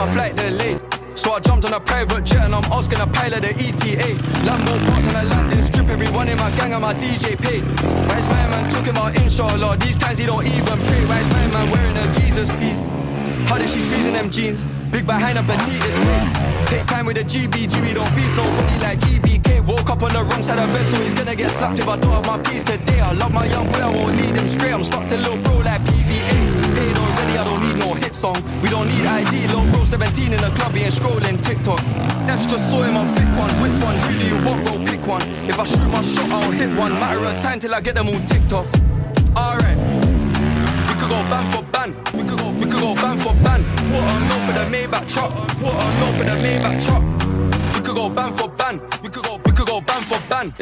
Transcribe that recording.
my flight delayed. So I jumped on a private jet and I'm asking a pilot the ETA. Lambo parked on a landing strip, everyone in my gang and my DJ paid. Why's my man talking about inshallah? These times he don't even pray. Why's my man wearing a Jesus piece? How did she squeezing them jeans? Big behind a petite's face. Take time with the GBG, we don't beef nobody like GBK. Woke up on the wrong side of bed, so he's gonna get slapped if I don't have my piece today. I love my young boy, I won't lead him straight. I'm stuck to little bro like PVA. Paid already, I don't need no hit song. We don't need ID, little bro 17 in the club, he ain't scrolling TikTok. F's just saw him, I'll pick one. Which one? Who do you want, bro? Pick one. If I shoot my shot, I'll hit one. Matter of time till I get them all ticked off. Alright. We could go ban for ban. We could go ban for ban. Quarter mil for the Maybach truck. Quarter mil for the Maybach truck. We could go ban for ban. We could go ban for ban.